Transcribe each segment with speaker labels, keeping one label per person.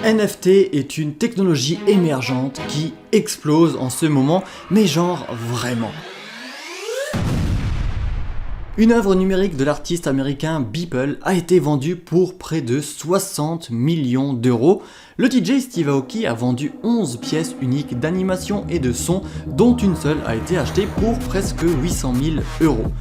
Speaker 1: NFT est une technologie émergente qui explose en ce moment, mais genre vraiment. Une œuvre numérique de l'artiste américain Beeple a été vendue pour près de 60 millions d'euros. Le DJ Steve Aoki a vendu 11 pièces uniques d'animation et de son, dont une seule a été achetée pour presque 800 000 euros.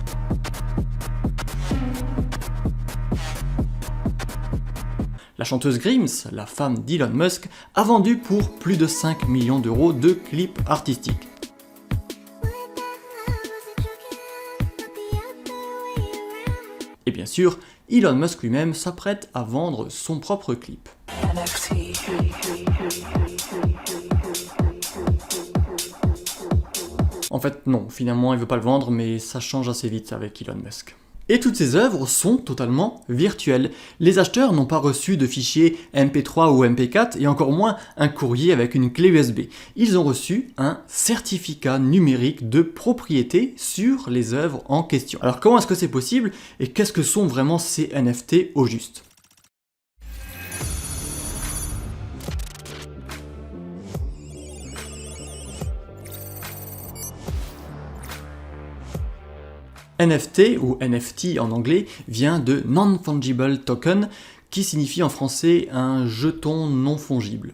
Speaker 1: La chanteuse Grimes, la femme d'Elon Musk, a vendu pour plus de 5 millions d'euros de clips artistiques. Et bien sûr, Elon Musk lui-même s'apprête à vendre son propre clip. En fait, non, finalement, il veut pas le vendre, mais ça change assez vite avec Elon Musk. Et toutes ces œuvres sont totalement virtuelles. Les acheteurs n'ont pas reçu de fichiers MP3 ou MP4 et encore moins un courrier avec une clé USB. Ils ont reçu un certificat numérique de propriété sur les œuvres en question. Alors comment est-ce que c'est possible et qu'est-ce que sont vraiment ces NFT au juste ? NFT ou NFT en anglais vient de Non-Fungible Token qui signifie en français un jeton non fongible.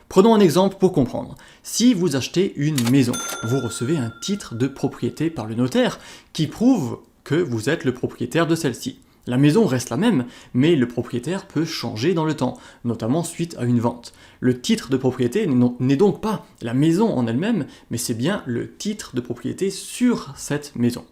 Speaker 1: Prenons un exemple pour comprendre. Si vous achetez une maison, vous recevez un titre de propriété par le notaire qui prouve que vous êtes le propriétaire de celle-ci. La maison reste la même, mais le propriétaire peut changer dans le temps, notamment suite à une vente. Le titre de propriété n'est donc pas la maison en elle-même, mais c'est bien le titre de propriété sur cette maison.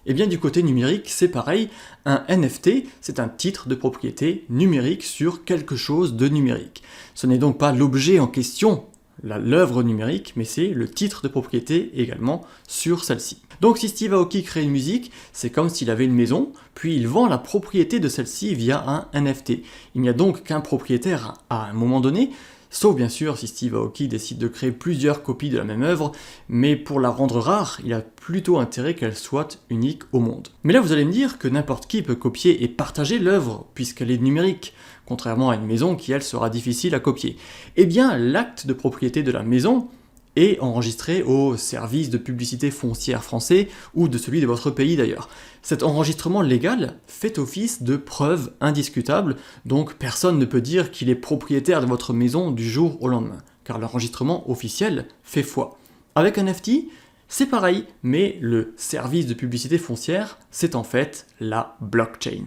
Speaker 1: Et bien du côté numérique, c'est pareil, un NFT, c'est un titre de propriété numérique sur quelque chose de numérique. Ce n'est donc pas l'objet en question, l'œuvre numérique, mais c'est le titre de propriété également sur celle-ci. Donc si Steve Aoki crée une musique, c'est comme s'il avait une maison, puis il vend la propriété de celle-ci via un NFT. Il n'y a donc qu'un propriétaire à un moment donné, sauf bien sûr si Steve Aoki décide de créer plusieurs copies de la même œuvre, mais pour la rendre rare, il a plutôt intérêt qu'elle soit unique au monde. Mais là vous allez me dire que n'importe qui peut copier et partager l'œuvre, puisqu'elle est numérique, contrairement à une maison qui elle sera difficile à copier. Eh bien l'acte de propriété de la maison est enregistré au service de publicité foncière français ou de celui de votre pays d'ailleurs. Cet enregistrement légal fait office de preuve indiscutable, donc personne ne peut dire qu'il est propriétaire de votre maison du jour au lendemain, car l'enregistrement officiel fait foi. Avec un NFT, c'est pareil, mais le service de publicité foncière, c'est en fait la blockchain.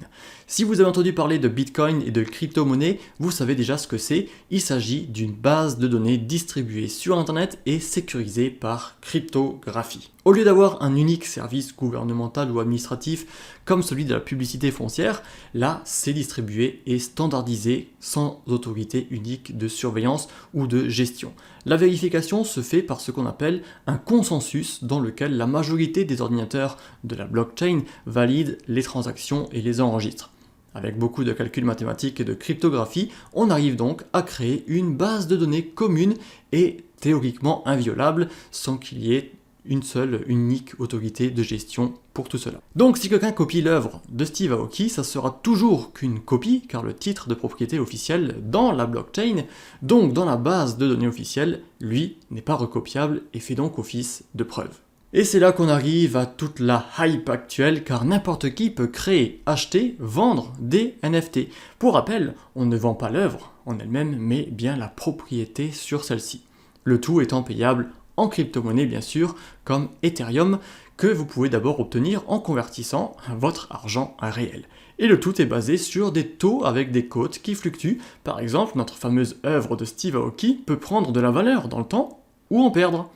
Speaker 1: Si vous avez entendu parler de Bitcoin et de crypto-monnaie, vous savez déjà ce que c'est. Il s'agit d'une base de données distribuée sur Internet et sécurisée par cryptographie. Au lieu d'avoir un unique service gouvernemental ou administratif comme celui de la publicité foncière, là, c'est distribué et standardisé sans autorité unique de surveillance ou de gestion. La vérification se fait par ce qu'on appelle un consensus dans lequel la majorité des ordinateurs de la blockchain valident les transactions et les enregistrent. Avec beaucoup de calculs mathématiques et de cryptographie, on arrive donc à créer une base de données commune et théoriquement inviolable sans qu'il y ait une seule unique autorité de gestion pour tout cela. Donc si quelqu'un copie l'œuvre de Steve Aoki, ça sera toujours qu'une copie, car le titre de propriété officiel dans la blockchain, donc dans la base de données officielle, lui, n'est pas recopiable et fait donc office de preuve. Et c'est là qu'on arrive à toute la hype actuelle, car n'importe qui peut créer, acheter, vendre des NFT. Pour rappel, on ne vend pas l'œuvre en elle-même, mais bien la propriété sur celle-ci. Le tout étant payable en crypto-monnaie bien sûr, comme Ethereum, que vous pouvez d'abord obtenir en convertissant votre argent à réel. Et le tout est basé sur des taux avec des cotes qui fluctuent. Par exemple, notre fameuse œuvre de Steve Aoki peut prendre de la valeur dans le temps ou en perdre.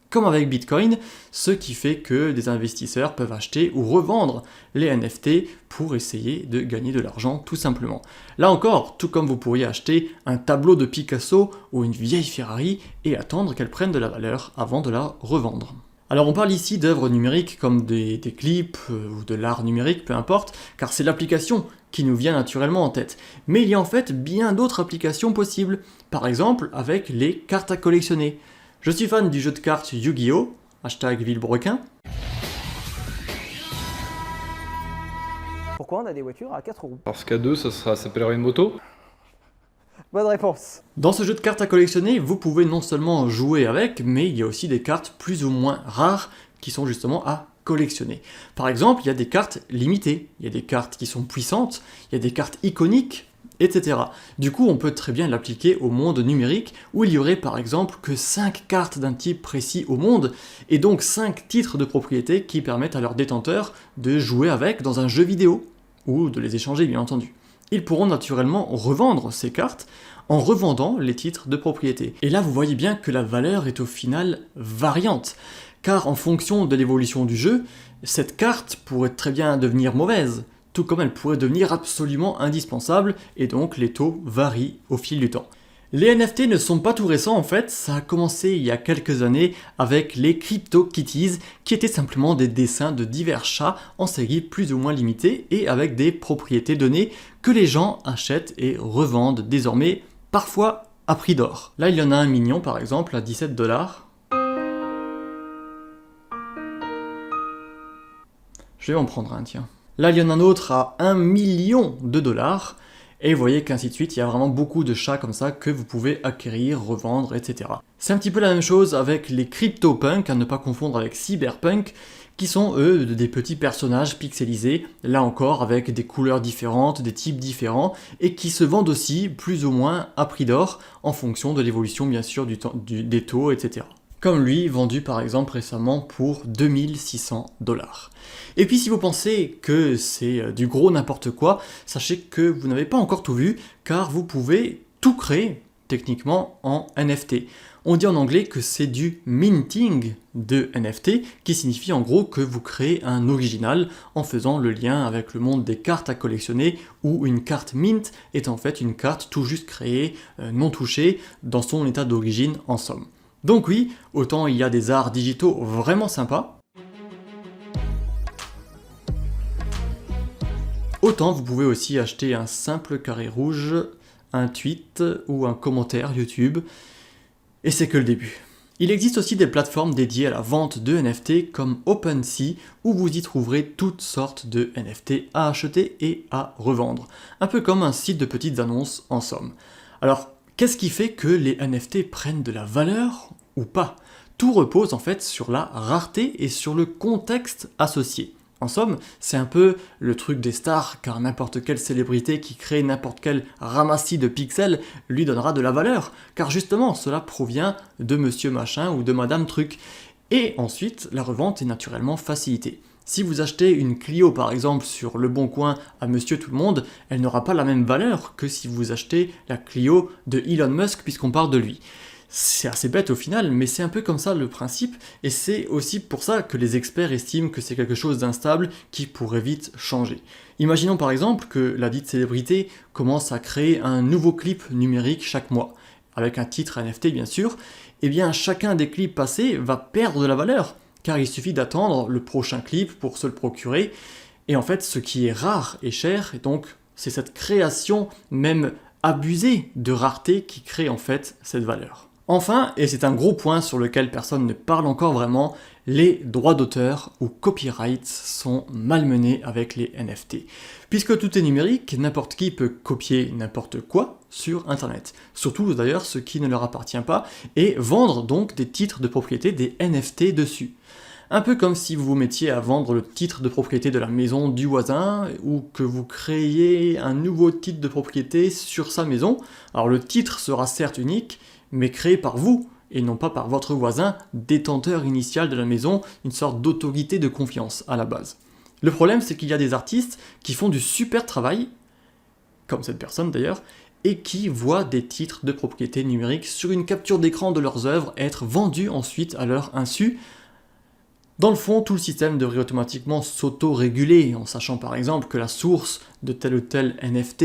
Speaker 1: Comme avec Bitcoin, ce qui fait que des investisseurs peuvent acheter ou revendre les NFT pour essayer de gagner de l'argent tout simplement. Là encore, tout comme vous pourriez acheter un tableau de Picasso ou une vieille Ferrari et attendre qu'elle prenne de la valeur avant de la revendre. Alors on parle ici d'œuvres numériques comme des clips ou de l'art numérique, peu importe, car c'est l'application qui nous vient naturellement en tête. Mais il y a en fait bien d'autres applications possibles, par exemple avec les cartes à collectionner. Je suis fan du jeu de cartes Yu-Gi-Oh! #Villebrequin.
Speaker 2: Pourquoi on a des voitures à 4 roues?
Speaker 3: Parce qu'à deux, ça s'appellerait une moto.
Speaker 2: Bonne réponse.
Speaker 1: Dans ce jeu de cartes à collectionner, vous pouvez non seulement jouer avec, mais il y a aussi des cartes plus ou moins rares qui sont justement à collectionner. Par exemple, il y a des cartes limitées, il y a des cartes qui sont puissantes, il y a des cartes iconiques, etc. Du coup, on peut très bien l'appliquer au monde numérique, où il y aurait par exemple que 5 cartes d'un type précis au monde, et donc 5 titres de propriété qui permettent à leurs détenteurs de jouer avec dans un jeu vidéo, ou de les échanger bien entendu. Ils pourront naturellement revendre ces cartes en revendant les titres de propriété. Et là, vous voyez bien que la valeur est au final variante, car en fonction de l'évolution du jeu, cette carte pourrait très bien devenir mauvaise, tout comme elle pourrait devenir absolument indispensable, et donc les taux varient au fil du temps. Les NFT ne sont pas tout récents en fait, ça a commencé il y a quelques années avec les CryptoKitties, qui étaient simplement des dessins de divers chats en série plus ou moins limitée et avec des propriétés données que les gens achètent et revendent désormais, parfois à prix d'or. Là il y en a un mignon par exemple à 17$. Je vais en prendre un, tiens. Là il y en a un autre à 1 million de dollars. Et vous voyez qu'ainsi de suite, il y a vraiment beaucoup de chats comme ça que vous pouvez acquérir, revendre, etc. C'est un petit peu la même chose avec les CryptoPunks, à ne pas confondre avec Cyberpunk, qui sont eux des petits personnages pixelisés, là encore avec des couleurs différentes, des types différents, et qui se vendent aussi plus ou moins à prix d'or, en fonction de l'évolution bien sûr des taux, etc. Comme lui, vendu par exemple récemment pour 2600$. Et puis si vous pensez que c'est du gros n'importe quoi, sachez que vous n'avez pas encore tout vu, car vous pouvez tout créer, techniquement, en NFT. On dit en anglais que c'est du minting de NFT, qui signifie en gros que vous créez un original en faisant le lien avec le monde des cartes à collectionner, où une carte mint est en fait une carte tout juste créée, non touchée, dans son état d'origine en somme. Donc oui, autant il y a des arts digitaux vraiment sympas, autant vous pouvez aussi acheter un simple carré rouge, un tweet ou un commentaire YouTube, et c'est que le début. Il existe aussi des plateformes dédiées à la vente de NFT comme OpenSea, où vous y trouverez toutes sortes de NFT à acheter et à revendre. Un peu comme un site de petites annonces en somme. Alors, qu'est-ce qui fait que les NFT prennent de la valeur ou pas? Tout repose en fait sur la rareté et sur le contexte associé. En somme, c'est un peu le truc des stars, car n'importe quelle célébrité qui crée n'importe quel ramassis de pixels lui donnera de la valeur, car justement cela provient de monsieur machin ou de madame truc. Et ensuite, la revente est naturellement facilitée. Si vous achetez une Clio par exemple sur Le Bon Coin à Monsieur Tout le Monde, elle n'aura pas la même valeur que si vous achetez la Clio de Elon Musk puisqu'on parle de lui. C'est assez bête au final, mais c'est un peu comme ça le principe, et c'est aussi pour ça que les experts estiment que c'est quelque chose d'instable qui pourrait vite changer. Imaginons par exemple que la dite célébrité commence à créer un nouveau clip numérique chaque mois, avec un titre NFT bien sûr, et bien chacun des clips passés va perdre de la valeur, car il suffit d'attendre le prochain clip pour se le procurer, et en fait ce qui est rare et cher, et donc c'est cette création même abusée de rareté qui crée en fait cette valeur. Enfin, et c'est un gros point sur lequel personne ne parle encore vraiment, les droits d'auteur ou copyrights sont malmenés avec les NFT. Puisque tout est numérique, n'importe qui peut copier n'importe quoi sur Internet. Surtout d'ailleurs ce qui ne leur appartient pas, et vendre donc des titres de propriété, des NFT dessus. Un peu comme si vous vous mettiez à vendre le titre de propriété de la maison du voisin, ou que vous créiez un nouveau titre de propriété sur sa maison. Alors le titre sera certes unique, mais créé par vous, et non pas par votre voisin, détenteur initial de la maison, une sorte d'autorité de confiance à la base. Le problème, c'est qu'il y a des artistes qui font du super travail, comme cette personne d'ailleurs, et qui voient des titres de propriété numérique sur une capture d'écran de leurs œuvres être vendus ensuite à leur insu. Dans le fond, tout le système devrait automatiquement s'auto-réguler, en sachant par exemple que la source de tel ou tel NFT,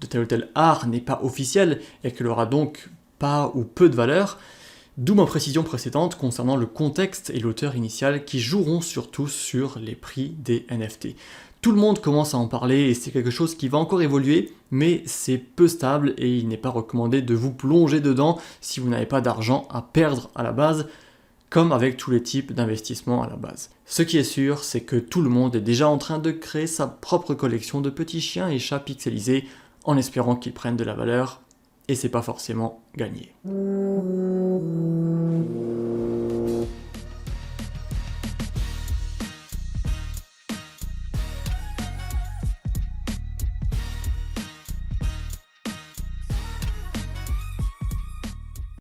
Speaker 1: de tel ou tel art n'est pas officielle, et qu'elle aura donc pas ou peu de valeur, d'où ma précision précédente concernant le contexte et l'auteur initial qui joueront surtout sur les prix des NFT. Tout le monde commence à en parler et c'est quelque chose qui va encore évoluer, mais c'est peu stable et il n'est pas recommandé de vous plonger dedans si vous n'avez pas d'argent à perdre à la base, comme avec tous les types d'investissements à la base. Ce qui est sûr, c'est que tout le monde est déjà en train de créer sa propre collection de petits chiens et chats pixelisés en espérant qu'ils prennent de la valeur et c'est pas forcément gagné.